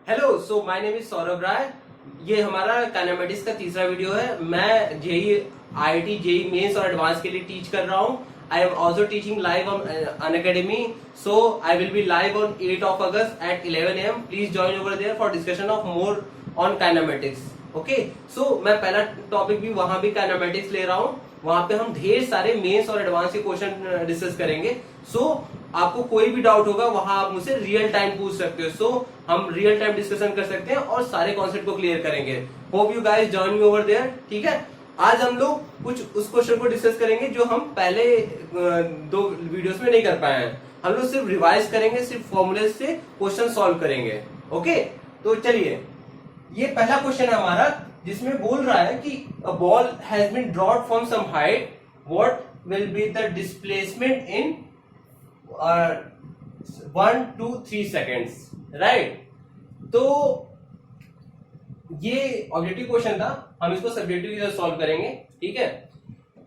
Hello, so my name is Saurabh Rai. ये हमारा kinematics का तीसरा वीडियो है। मैं जेई आईआईटी जेई मेंस और एडवांस के लिए टीच कर रहा हूँ। I am also teaching live on Unacademy, so I will be live on 8 of August at 11 AM. Please join over there for discussion of more on kinematics. Okay, so मैं पहला topic भी वहां भी kinematics ले रहा हूँ। वहां पे हम ढेर सारे मेंस और एडवांस के क्वेश्चन डिस्कस करेंगे। सो आपको कोई भी डाउट होगा वहां आप मुझसे रियल टाइम पूछ सकते हो। सो हम रियल टाइम डिस्कशन कर सकते हैं और सारे कॉन्सेप्ट को क्लियर करेंगे। Hope you guys join me over there. ठीक है, आज हम लोग कुछ उस क्वेश्चन को डिस्कस करेंगे जो हम पहले दो वीडियोस में नहीं कर पाए हैं। हम लोग सिर्फ रिवाइज करेंगे, सिर्फ फॉर्मूले से क्वेश्चन सॉल्व करेंगे। ओके, तो चलिए, ये पहला क्वेश्चन है हमारा जिसमें बोल रहा है कि a ball has been dropped from some height, what will be the displacement in 1 to 3 seconds, right. तो ये ऑब्जेक्टिव क्वेश्चन था, हम इसको सब्जेक्टिव सॉल्व करेंगे। ठीक है,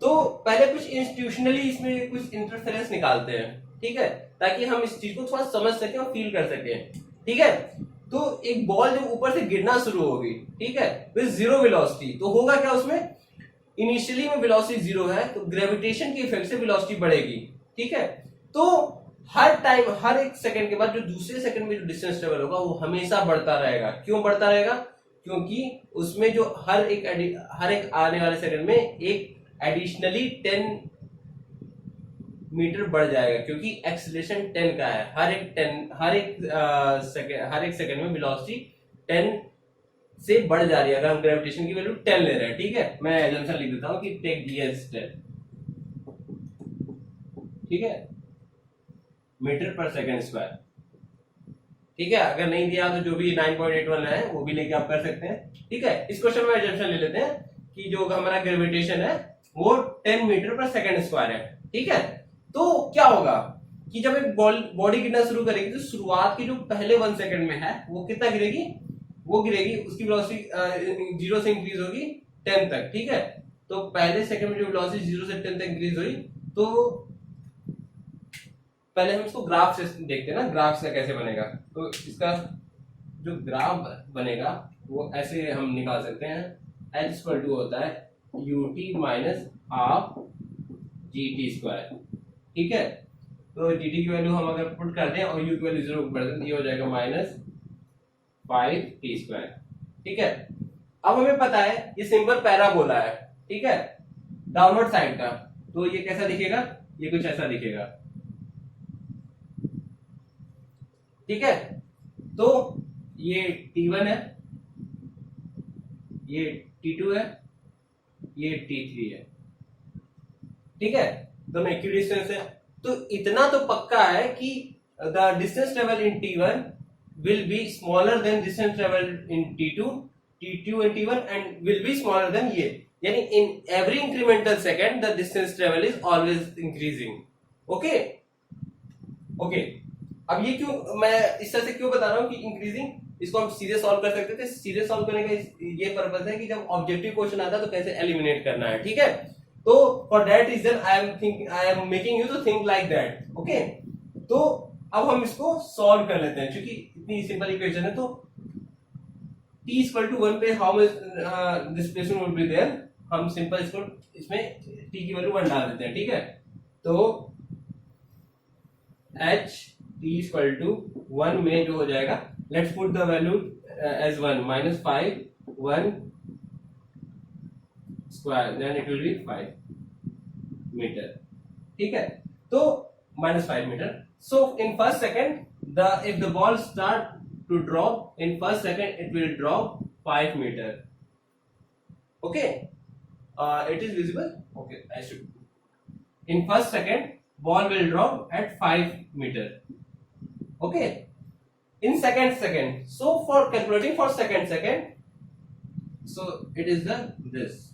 तो पहले कुछ इंस्टीट्यूशनली इसमें कुछ इंटरफेरेंस निकालते हैं, ठीक है, ताकि हम इस चीज को थोड़ा समझ सकें और फील कर सकें। ठीक है, तो एक बॉल जब ऊपर से गिरना शुरू होगी, ठीक है, विद जीरो वेलोसिटी, तो होगा क्या उसमें, इनिशियली में वेलोसिटी जीरो है तो ग्रेविटेशन के इफेक्ट से वेलोसिटी बढ़ेगी। ठीक है, तो हर टाइम, हर एक सेकंड के बाद जो दूसरे सेकंड में जो डिस्टेंस ट्रेवल होगा वो हमेशा बढ़ता रहेगा। क्यों बढ़ता रहेगा? क्योंकि उसमें जो हर एक आने वाले सेकंड में एक एडिशनली 10 मीटर बढ़ जाएगा, क्योंकि एक्सीलरेशन 10 का है। हर एक सेकंड में वेलोसिटी 10 से बढ़ जा रही है। अगर हम ग्रेविटेशन की वैल्यू 10 ले रहे हैं, ठीक है, मैं एजम्पशन लिख देता हूं कि टेक डी एज 10, ठीक है, मीटर पर सेकंड स्क्वायर। ठीक है, अगर नहीं दिया तो जो भी 9.81 है वो भी लेके आप कर सकते हैं। ठीक है, इस क्वेश्चन में एजम्पशन ले लेते हैं कि जो हमारा ग्रेविटेशन है वो 10 मीटर पर सेकंड स्क्वायर है। ठीक है, तो क्या होगा कि जब एक बॉडी गिरना शुरू करेगी तो शुरुआत के जो पहले 1 सेकंड में है वो कितना गिरेगी, वो गिरेगी, उसकी वेलोसिटी 0 से इंक्रीज होगी 10 तक। ठीक है, तो पहले सेकंड में जो वेलोसिटी 0 से 10 तक इंक्रीज हुई, तो पहले हम इसको ग्राफ से देखते हैं ना, ग्राफ से कैसे बनेगा। तो इसका जो ग्राफ बनेगा वो ऐसे हम निकाल सकते हैं, L होता है ut minus half gt square. ठीक है, तो gt की वैल्यू हम अगर पुट कर दें और u की वैल्यू 0 बढ़ दें, ये हो जाएगा माइनस 5t स्क्वायर। ठीक है, अब हमें पता है ये सिंपल पैराबोला है, ठीक है, डाउनवर्ड साइड का, तो ये कैसा दिखेगा, ये कुछ ऐसा दिखेगा। ठीक है, तो ये T1 है, ये T2 है, ये T3 है। ठीक है, दोनों इक्वल डिस्टेंस है। तो इतना तो पक्का है कि the distance travel in T1 will be smaller than distance travel in T2 and T1 and will be smaller than ये, यानी in every incremental second the distance travel is always increasing. Okay okay, अब ये क्यों मैं इस तरह से क्यों बता रहा हूँ कि इंक्रीजिंग, इसको हम सीधे सॉल्व कर सकते थे। सीधे सॉल्व करने का ये पर्पस है कि जब ऑब्जेक्टिव क्वेश्चन आता है तो कैसे एलिमिनेट करना है। ठीक है, तो for that reason I am making you to think like that. Okay, तो अब हम इसको सॉल्व कर लेते हैं, क्योंकि इतनी सिंपल इक्वेशन है। तो t इक्वल टू 1 पे how much displacement will be there, हम सिंपल इसको इसमें t की वैल्यू 1 डाल देते हैं। ठीक है, तो h t इक्वल टू 1 में जो हो जाएगा, let's put the value as 1 minus 5 1 square, then it will be 5 metre. ठीक है, तो minus 5 meter. So in first second, if the ball start to drop in first second, it will drop 5 meter. Okay, it is visible. Okay, I should. In first second, ball will drop at 5 meter. Okay, in second. So for calculating for second, so it is this.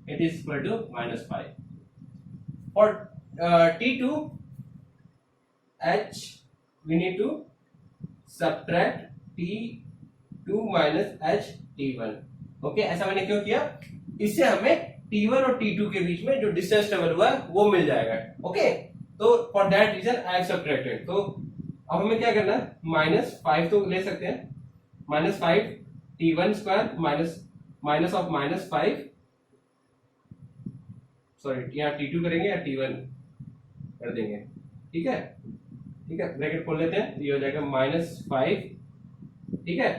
It is equal to minus 5. For T2 H, we need to subtract T2 minus H T1. Okay, ऐसा मैंने क्यों किया, इससे हमें T1 और T2 के बीच में जो डिस्टेंस ट्रेवल हुआ है वो मिल जाएगा। ओके, तो for that reason I have subtracted. तो अब हमें क्या करना है, -5 तो ले सकते हैं, -5 t1 square minus of -5, sorry यहाँ t2 करेंगे या t1 कर देंगे, ठीक है, ठीक है, ब्रैकेट खोल लेते हैं, ये हो जाएगा -5, ठीक है,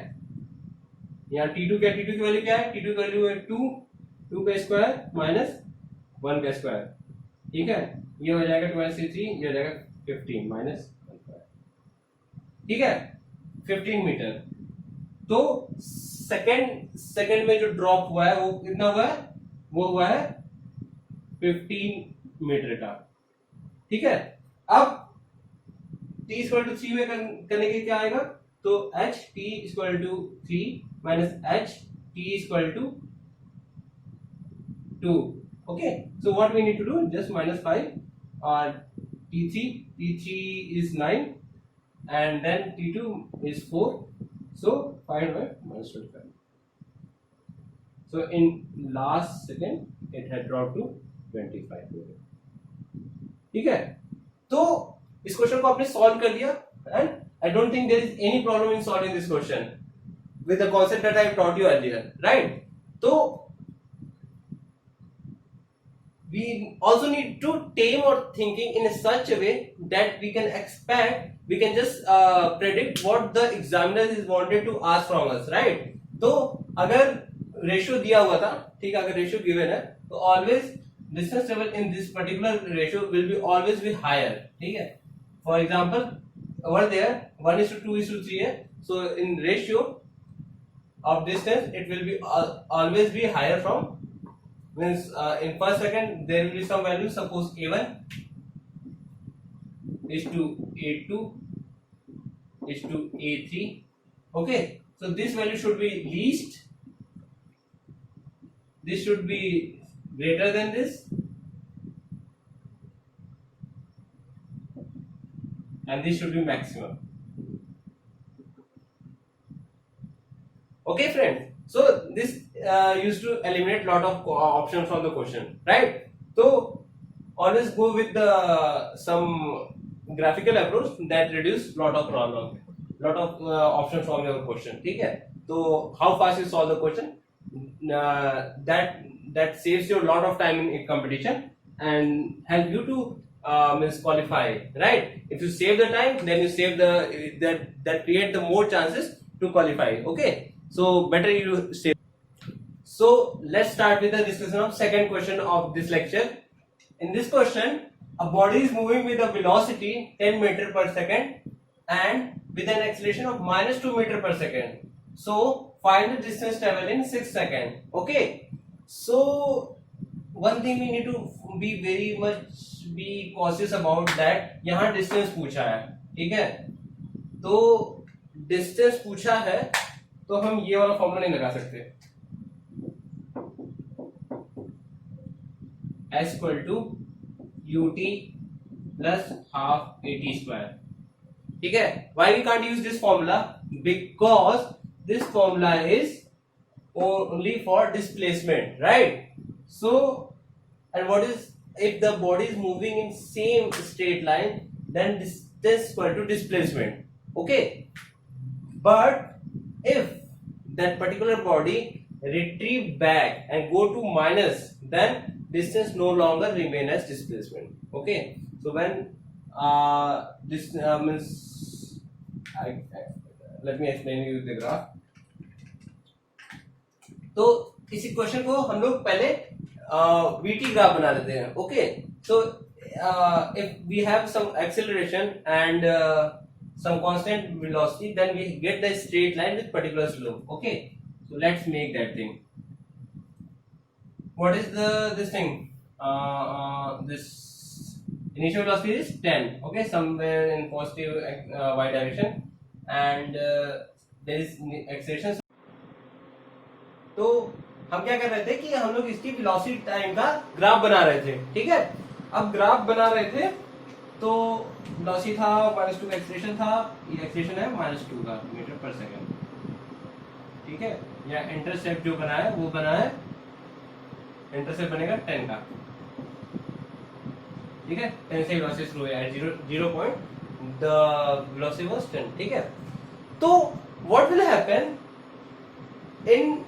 यहाँ t2 क्या, t2 की वैल्यू क्या है, t2 की वैल्यू है 2 का स्क्वायर -1 का स्क्वायर, ठीक है, ये हो जाएगा 2 3, ये हो जाएगा 15 -1, ठीक है, 15 मीटर। तो सेकंड में जो ड्रॉप हुआ है वो कितना हुआ है, वो हुआ है 15 मीटर का, ठीक है। अब t इक्वल टू 3 में करने के क्या आएगा, तो h t equal to 3 minus h t equal to 2, okay, so what we need to do, just -5 or t3 is 9 and then t2 is 4, so find by -25. So in last second it had dropped to 25, ठीक है। तो इस question को आपने solve कर लिया and I don't think there is any problem in solving this question with the concept that I taught you earlier, right. तो we also need to tame our thinking in such a way that we can expect, we can just predict what the examiner is wanted to ask from us, right। तो अगर ratio दिया हुआ था, ठीक है, अगर ratio given है तो always distance level in this particular ratio will be always be higher, ठीक है। फॉर एग्जांपल over there 1:2:3 है, so in ratio of distance it will be always be higher from, means in per second there will be some value, suppose a1 is to a2 is to a3, okay, so this value should be least, this should be greater than this, and this should be maximum, okay friends। So this used to eliminate lot of options from the question, right। So always go with the some graphical approach that reduce lot of problem, lot of options from your question, ठीक है। तो how fast you solve the question, that saves you a lot of time in competition and help you to means qualify, right। if you save the time, then you save the that create the more chances to qualify, okay, so better you save। So let's start with the discussion of second question of this lecture। in this question, a body is moving with a velocity 10 meter per second and with an acceleration of -2 meter per second, so find the distance traveled in 6 seconds, okay। so one thing we need to be very much be cautious about that, यहाँ distance पूछा है, ठीक है। तो distance पूछा है तो हम ये वाला फॉर्मूला नहीं लगा सकते, s equal to ut plus half at square, ठीक है। why we can't use this formula, because this formula is only for displacement, right। so and what is, if the body is moving in same straight line, then distance equal to displacement, okay। but if that particular body retrieve back and go to minus, then distance no longer remain as displacement, okay। so when this means let me explain you the graph। तो इसी question को हम लोग पहले VT graph बना लेते हैं, okay. So if we have some acceleration and some constant velocity, then we get the straight line with particular slope, okay। so let's make that thing। what is this thing, this initial velocity is 10, okay, somewhere in positive y direction, and there is acceleration। तो हम क्या कर रहे थे कि हम लोग इसकी वेलोसिटी टाइम का ग्राफ बना रहे थे, ठीक है। अब ग्राफ बना रहे थे तो वेलोसिटी था -2 का एक्सेलरेशन था, ये एक्सेलरेशन है -2 का मीटर पर सेकंड, ठीक है। या इंटरसेप्ट जो बना है वो बना है, इंटरसेप्ट बनेगा 10 का, ठीक है। 10 से वेलोसिटी शुरू है 0.0 the velocity was 10. ठीक है, तो what will happen in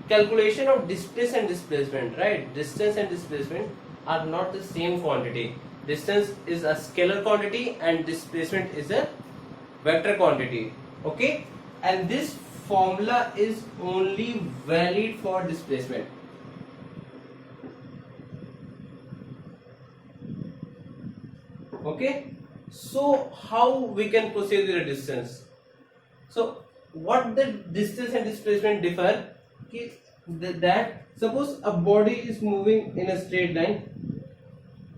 calculation of distance and displacement, right? Distance and displacement are not the same quantity. Distance is a scalar quantity and displacement is a vector quantity. Okay, and this formula is only valid for displacement. Okay, so how we can proceed with the distance? So what the distance and displacement differ, that suppose a body is moving in a straight line,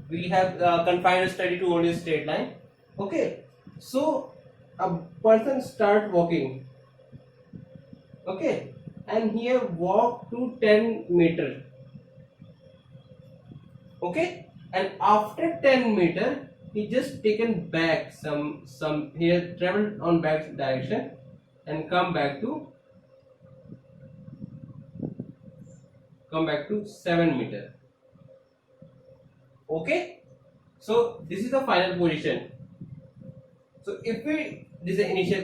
we have confined a study to only a straight line. Okay, so a person start walking, okay, and here walk to 10 meter, okay, and after 10 meter he just taken back some here, traveled on back direction and come back to 7 meter. Okay, so this is the final position. So if we, this is the initial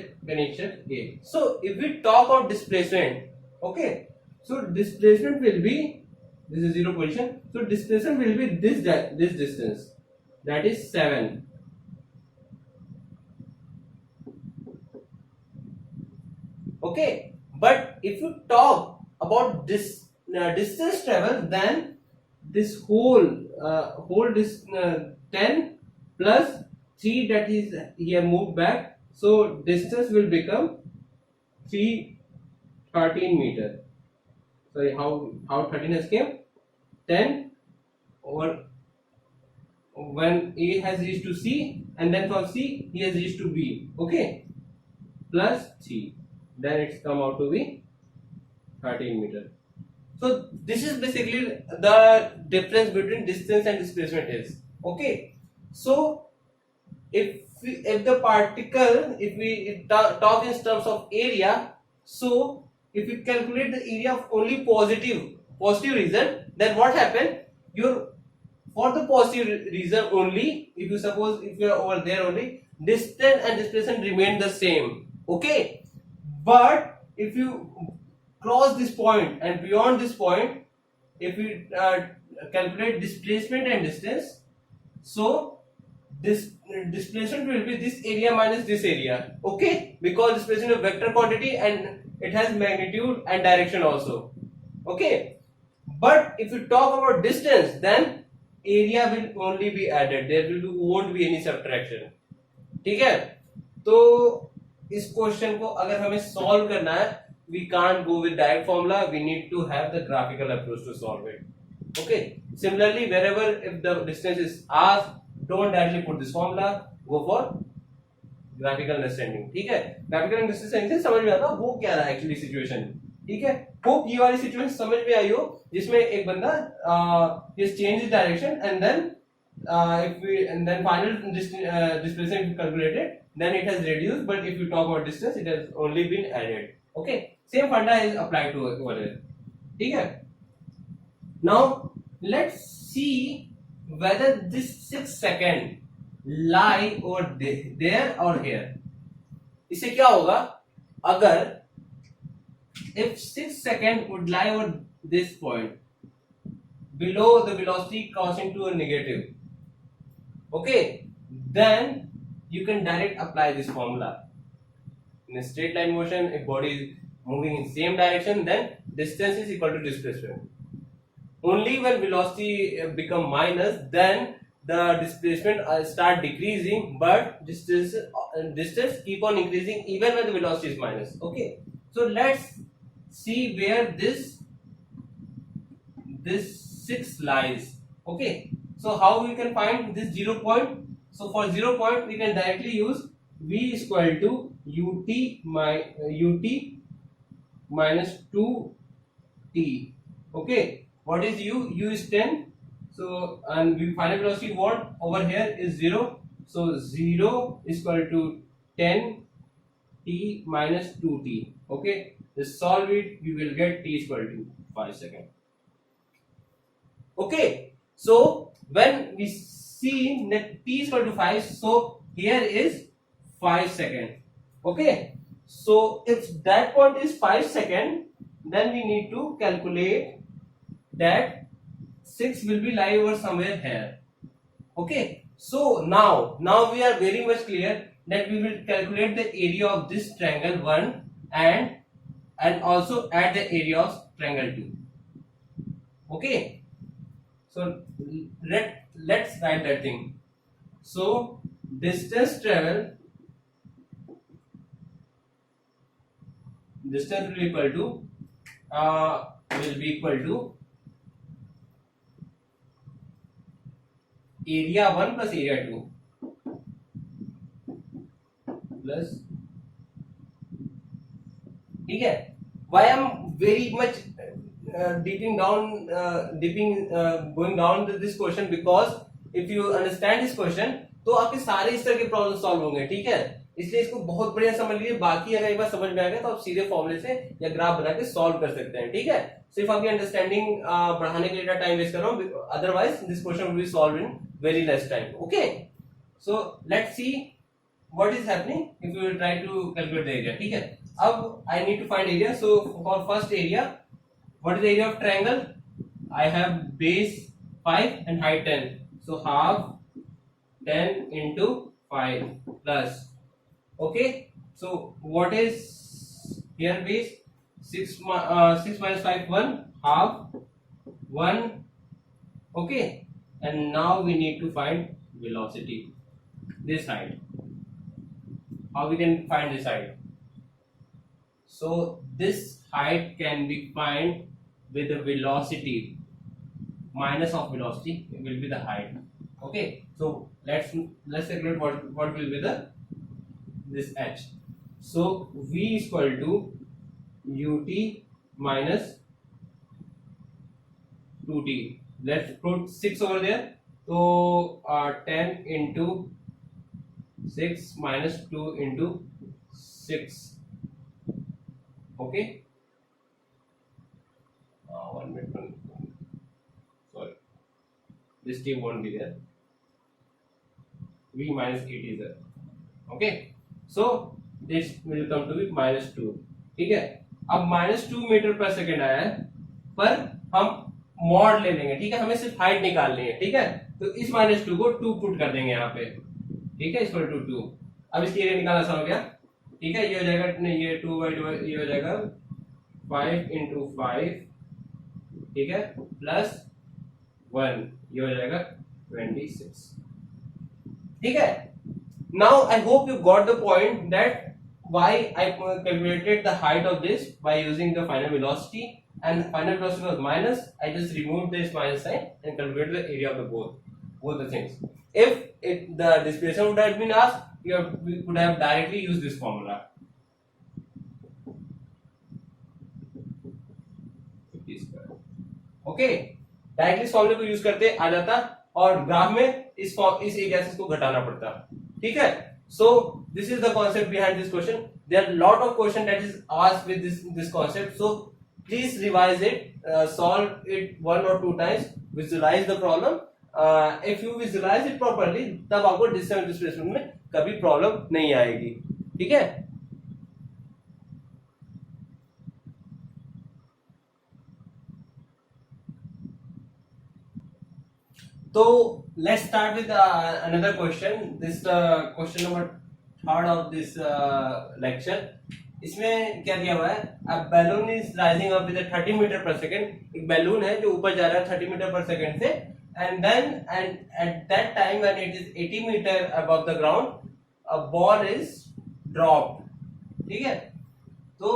A. So if we talk about displacement, okay, so displacement will be, this is 0 position, so displacement will be this distance, that is 7. Okay, but if you talk about this distance travel, then this whole 10 plus 3 that is here moved back, so distance will become 13 meter. Sorry, how 13 has came? 10 over, when A has reached to C, and then from C he has reached to B, okay, plus 3, then it's come out to be 13 meter. So this is basically the difference between distance and displacement is. Okay, so if the particle, if we talk in terms of area, so if we calculate the area of only positive reason, then what happen? For the positive reason only, if you suppose if you are over there only, distance and displacement remain the same. Okay, but if you cross this point and beyond this point, if we calculate displacement and distance, so this displacement will be this area minus this area. Okay, because displacement is a vector quantity and it has magnitude and direction also. Okay, but if you talk about distance, then area will only be added, there won't be any subtraction. ठीक है, तो इस question को अगर हमें solve करना है, we can't go with direct formula, we need to have the graphical approach to solve it. Okay, similarly wherever if the distance is asked, don't directly put this formula, go for graphical understanding. ठीक है, graphical understanding से समझ में आता है वो क्या रहा है एक्चुअली सिचुएशन. ठीक है, होप ये वाली सिचुएशन समझ में आई हो, जिसमें एक बंदा is changed direction and then final displacement calculated, then it has reduced, but if you talk about distance, it has only been added. Okay, same funda is applied to over here. ठीक है, now let's see whether this 6 second lie over there or here. इससे क्या होगा अगर if 6 second would lie over this point below the velocity crossing to a negative, okay, then you can direct apply this formula. In a straight line motion, if body is moving in same direction, then distance is equal to displacement. Only when velocity become minus, then the displacement start decreasing, but distance keep on increasing even when the velocity is minus. Okay, so let's see where this 6 lies. Okay, so how we can find this 0 point? So for 0 point we can directly use v is equal to ut minus 2t. Okay, what is u? U is 10. So and we final velocity what over here is 0. So 0 is equal to 10 t minus 2t. Okay, just solve it, you will get t is equal to 5 seconds. Okay, so when we see that t is equal to 5, so here is 5 seconds. Okay, so if that point is 5 seconds, then we need to calculate that 6 will be lie over somewhere here. Okay, so now we are very much clear that we will calculate the area of this triangle 1 and also add the area of triangle 2. Okay, so let's write that thing. So distance will be equal to area 1 plus area 2 plus, ठीक है. Why I'm very much going down to this question, because if you understand this question तो आपके सारे इस तरह के problem solve होंगे. ठीक है, इसलिए इसको बहुत बढ़िया समझ लीजिए. बाकी अगर एक बार समझ में आ गया तो आप सीधे फॉर्मूले से या ग्राफ बना के सॉल्व कर सकते हैं. ठीक है, सिर्फ आपकी अंडरस्टैंडिंग बढ़ाने के लिए टाइम वेस्ट कर रहा हूँ. Otherwise this question will be solve in very less time. Okay, so let's see what is happening if you will try to calculate the area. ठीक है, अब I need to find area. So for first area, what is the area of triangle? I have base 5 and height 10. So half 10 into 5 plus. Okay, so what is here base? 6 minus 5 1, half 1. Okay, and now we need to find velocity, this height. How we can find this height? So this height can be found with the velocity minus of velocity will be the height. Okay, so let's calculate what will be the this h. So v is equal to ut minus 2t. Let's put 6 over there. So 10 into 6 minus 2 into 6. Okay, 1 minute. Sorry, this t won't be there. V minus 8 is there. Okay, so this will come to be minus 2. ठीक है, अब minus 2 metre per second आया है, पर हम mod ले लेंगे. ठीक है, हमें सिर्फ हाइट निकालनी है. ठीक है, तो इस minus 2 को 2 पुट कर देंगे यहाँ पे. ठीक है, इक्वल टू 2. अब इसकी एरिया निकालना आसान हो गया. ठीक है, ये हो जाएगा, नहीं ये 2 बाई 2, ये हो जाएगा 5 into 5. ठीक है, प्लस 1, ये हो जाएगा 26. ठीक है, now I hope you got the point that why I calculated the height of this by using the final velocity, and final velocity was minus. I just removed this minus sign and calculated the area of the both the things. If the displacement would have been asked, we could have directly used this formula. Okay, directly इस फॉर्मूले को use करते आ जाता और graph में इस area को घटाना पड़ता. ठीक है, so this is the concept behind this question. There are lot of question that is asked with this concept, so please revise it, solve it 1 or 2 times, visualize the problem. If you visualize it properly, तब आपको distance displacement में कभी problem नहीं आएगी. ठीक है, तो let's start with another question. This question number 3rd of this lecture. इसमें क्या दिया हुआ है? A balloon is rising up with a 30 metre per second. एक बैलून है जो ऊपर जा रहा है 30 मीटर पर सेकेंड से, and at that time when it is 80 meter above the ground, a ball is dropped. ठीक है, तो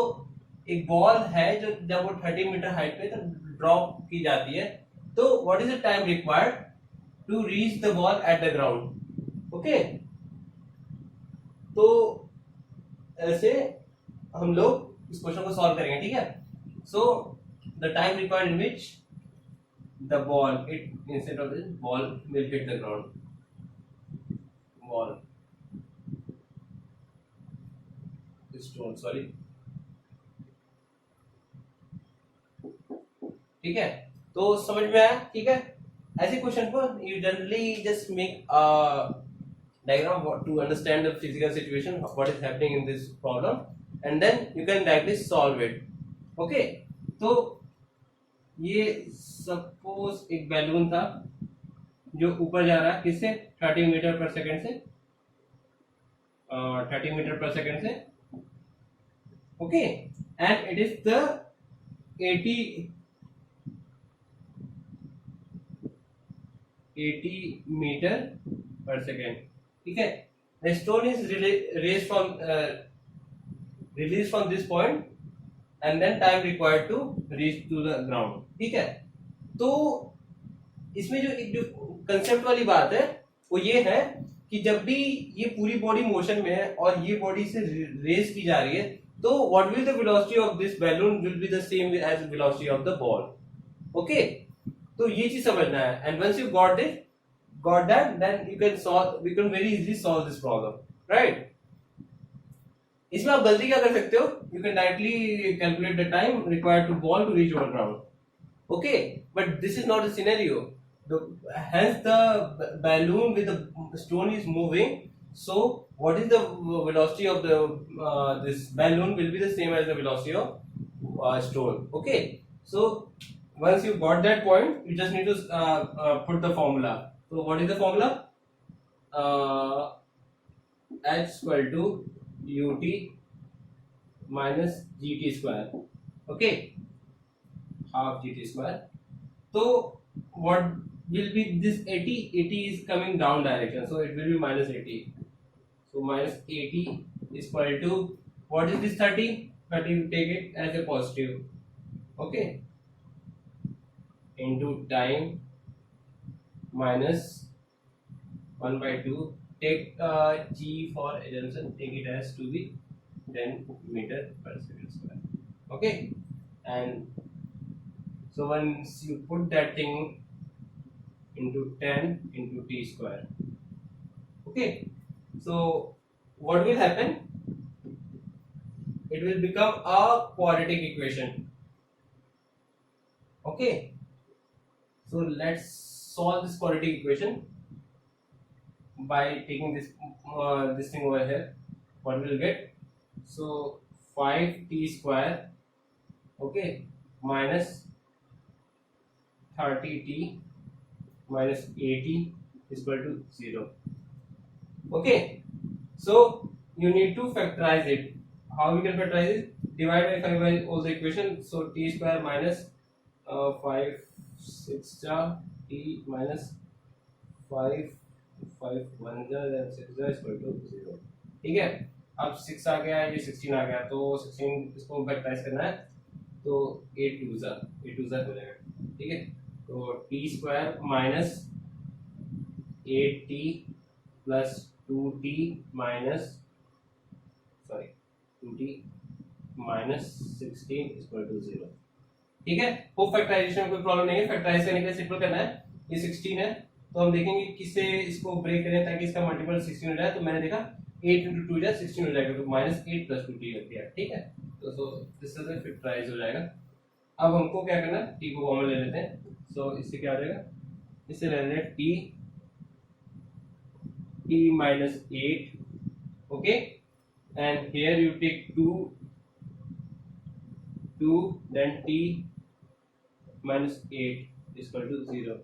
एक बॉल है जो जब वो 30 मीटर हाइट पे तो ड्रॉप की जाती है, तो what is the time required to reach the ball at the ground? Okay, तो ऐसे हम लोग इस क्वेश्चन को सॉल्व करेंगे. ठीक है, so the time required in which the ball, it instead of this ball will hit the ground. Ball, stone, sorry. ठीक है, तो समझ में आया. ठीक है, ऐसे क्वेश्चन को you generally just make diagram to understand the physical situation, what is happening in this problem, and then you can directly solve it. Okay, तो ये सपोज एक बैलून था जो ऊपर जा रहा है किससे 30 मीटर पर सेकंड से 30 मीटर पर सेकंड से. Okay, and it is the 80 metre per second. ठीक है, the stone is released from this point and then time required to reach to the ground. ठीक है, तो इसमें जो कंसेप्ट वाली बात है वो ये है कि जब भी ये पूरी बॉडी मोशन में है और ये बॉडी से रेस की जा रही है, तो what will the velocity of this balloon will be the same as velocity of the ball. Okay, तो ये चीज समझना है. And once you got that then we can very easily solve this problem, right. इसमें आप गलती क्या कर सकते हो, you can directly calculate the time required to ball to reach over ground. Okay, but this is not the scenario. Hence the balloon with the stone is moving, so what is the velocity of the this balloon will be the same as the velocity of stone. Okay, so once you got that point, you just need to put the formula. So what is the formula? H equal to ut minus gt square. Okay, half gt square. So what will be this 80 is coming down direction, so it will be minus 80. So minus 80 is equal to what is this 30 you take it as a positive. Okay, into time minus 1/2. Take g for assumption, take it as to be 10 meter per second square. Okay, and so once you put that thing into 10 into t square. Okay, so what will happen, it will become a quadratic equation. Okay, so let's solve this quadratic equation by taking this thing over here. What we'll get, so 5t square, okay, minus 30t minus 80 is equal to 0. Okay, so you need to factorize it. How we can factorize it? Divide by 5 by all the equation. So t square minus 5 6 t minus 5 5 1 then 6 is equal to 0. ठीक है, अब 6 आ गया, ये 16 आ गया, तो 16 इसको factorise करना है, तो 8 2 हो जाएगा. ठीक है, तो t square minus 8t plus 2t minus 16 equal to 0. ठीक है, वो फैक्टराइजेशन में कोई प्रॉब्लम नहीं है. फैक्टराइज करने के लिए सिंपल करना है. ये 16 है, तो हम देखेंगे किससे इसको ब्रेक करें ताकि इसका मल्टीपल 16 हो जाए. तो मैंने देखा 8 into 2 जाए 16 हो जाएगा, तो माइनस 8 प्लस 2t लग गया. ठीक है, तो दिस इज फैक्टराइज हो जाएगा. अब हमको क्या करना है, t को कॉमन ले लेते हैं. सो इससे क्या आ जाएगा, इससे ले लें t minus 8. okay, and here you take 2 then t minus 8 is equal to 0.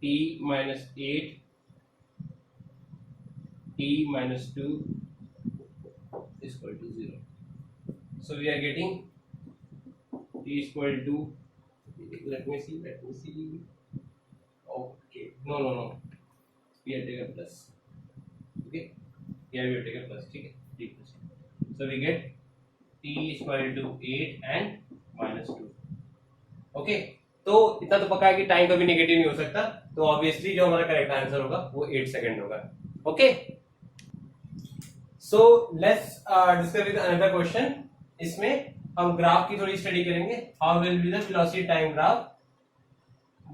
t minus 8 t minus 2 is equal to 0. So we are getting t is equal to, let me see. Okay, no, we have taken plus. Okay, here we have taken plus. ठीक है, t plus. So we get t is equal to 8 and minus 2. Okay, तो इतना तो पक्का है कि time कभी negative नहीं हो सकता, तो ऑब्वियसली जो हमारा करेक्ट आंसर होगा वो 8 सेकंड होगा. Okay, so let's discuss with another question. इसमें हम ग्राफ की थोड़ी स्टडी करेंगे. How will be the velocity time graph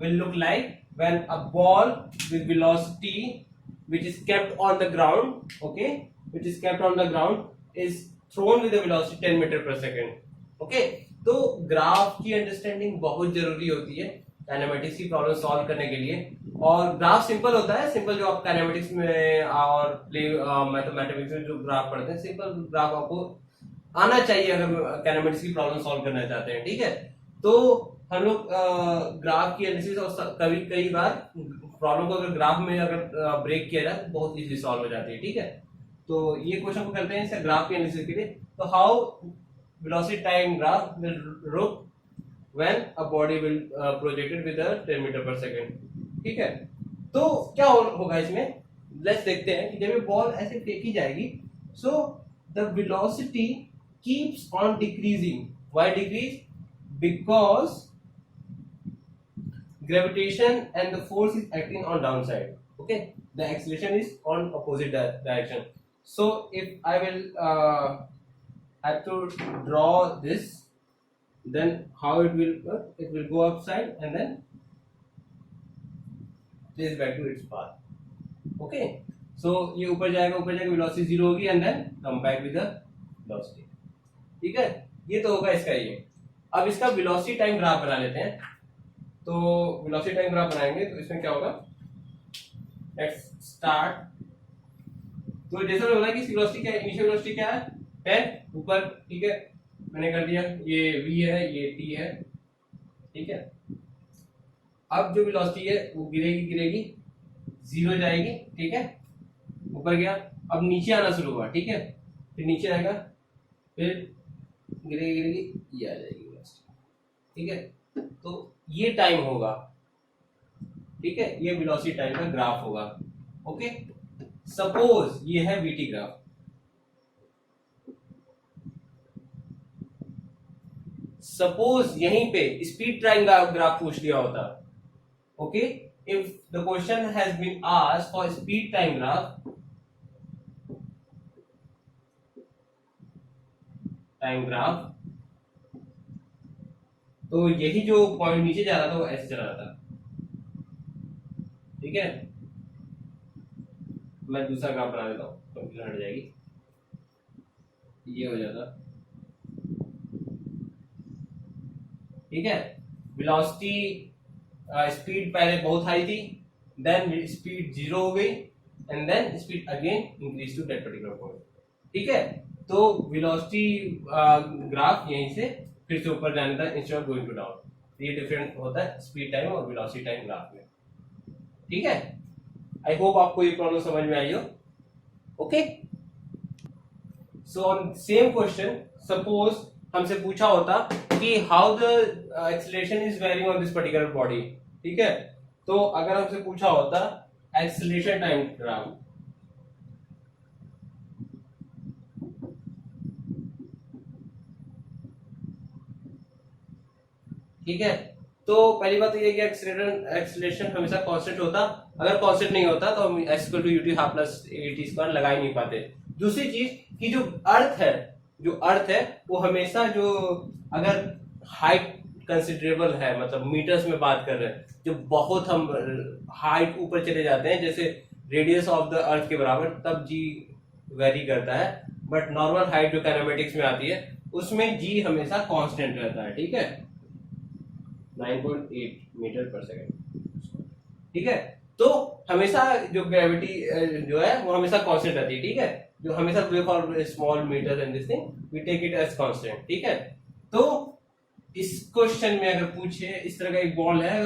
will look like when a ball with velocity which is kept on the ground, okay, which is kept on the ground is thrown with a velocity 10 meter per second. okay, तो graph की understanding बहुत जरूरी होती है. Kinematics की problem solve करने के लिए। और ग्राफ सिंपल होता है, सिंपल जो आप काइनेमेटिक्स में और मैथमेटिक्स में जो ग्राफ पढ़ते हैं, सिंपल ग्राफ आपको आना चाहिए अगर काइनेमेटिक्स की प्रॉब्लम सॉल्व करना चाहते हैं, ठीक है। तो हम लोग ग्राफ की एनालिसिस और कई बार प्रॉब्लम को अगर ग्राफ में अगर ब्रेक किया जाए तो बहुत इजीली सॉल्व हो जाती है, ठीक है। तो ये क्वेश्चन को करते हैं इसका ग्राफ की एनालिसिस के लिए। तो how velocity time graph will look when a body will projected with 10 metre per second, ठीक है। तो क्या होगा इसमें, लेट्स देखते हैं कि जब ये बॉल ऐसे फेंकी जाएगी, so the velocity keeps on decreasing. Why decrease? Because gravitation and the force is acting on downside, okay, the acceleration is on opposite direction. So if I will have to draw this, then how it will go upside and then place back to its path, okay. So ये ऊपर जाएगा velocity 0 होगी and then come back with the velocity, ठीक है। ये तो होगा इसका ये। अब इसका velocity time ग्राफ बना लेते हैं। तो वेलोसिटी टाइम ग्राफ बनाएंगे तो इसमें क्या होगा, लेट्स स्टार्ट। तो जैसे मैंने बोला कि वेलोसिटी क्या है, इनिशियल वेलोसिटी क्या है 10 ऊपर, ठीक है, मैंने कर दिया, ये v है, ये t है, ठीक है। अब जो वेलोसिटी है वो गिरेगी 0 जाएगी, ठीक है, ऊपर गया, अब नीचे आना शुरू हुआ, ठीक है, फिर नीचे आएगा, फिर गिरेगी, ये आ जाएगी वेलोसिटी, ठीक है। तो ये टाइम होगा, ठीक है, ये वेलोसिटी टाइम का ग्राफ होगा, ओके। सपोज ये है वीटी ग्राफ, सपोज यहीं पे स्पीड टाइम का ग्राफ पूछ लिया होता, okay. If the question has been asked for speed time graph, तो यही जो पॉइंट नीचे जा रहा था वो ऐसे चला रहा था, ठीक है। मैं दूसरा ग्राफ बना देता हूँ, कंफ्यूजन हट जाएगी, ये हो जाता, ठीक है। वेलोसिटी स्पीड पहले बहुत हाई थी, देन स्पीड 0 हो गई and then speed again increase to that particular point, ठीक है। तो वेलोसिटी ग्राफ यहीं से फिर से ऊपर जाने था instead of going to down. ये डिफरेंट होता है स्पीड टाइम और वेलोसिटी टाइम ग्राफ में, ठीक है। आई होप आपको ये प्रॉब्लम समझ में आई हो, okay. So on same question, suppose हमसे पूछा होता कि how the acceleration is varying on this particular body, ठीक है। तो अगर हमसे पूछा होता एक्सेलरेशन टाइम ग्राफ, ठीक है। तो पहली बात तो ये कि एक्सेलरेशन हमेशा कांस्टेंट होता, अगर कांस्टेंट नहीं होता तो हम x = ut half plus at square लगा ही नहीं पाते। दूसरी चीज कि जो अर्थ है वो हमेशा जो अगर हाइट कंसिडरेबल है, मतलब मीटर्स में बात कर रहे हैं, जो बहुत हम हाइट ऊपर चले जाते हैं, जैसे रेडियस ऑफ द अर्थ के बराबर, तब जी वेरी करता है। बट नॉर्मल हाइट जो काइनेमेटिक्स में आती है उसमें जी हमेशा कांस्टेंट रहता है, ठीक है, 9.8 मीटर पर सेकंड, ठीक है। तो हमेशा जो ग्रेविटी जो है वो हमेशा कांस्टेंट रहती है, ठीक है। जो हमेशा for small metre and this thing we take it as constant, ठीक है। तो इस क्वेश्चन में अगर पूछे, इस तरह का एक बॉल है,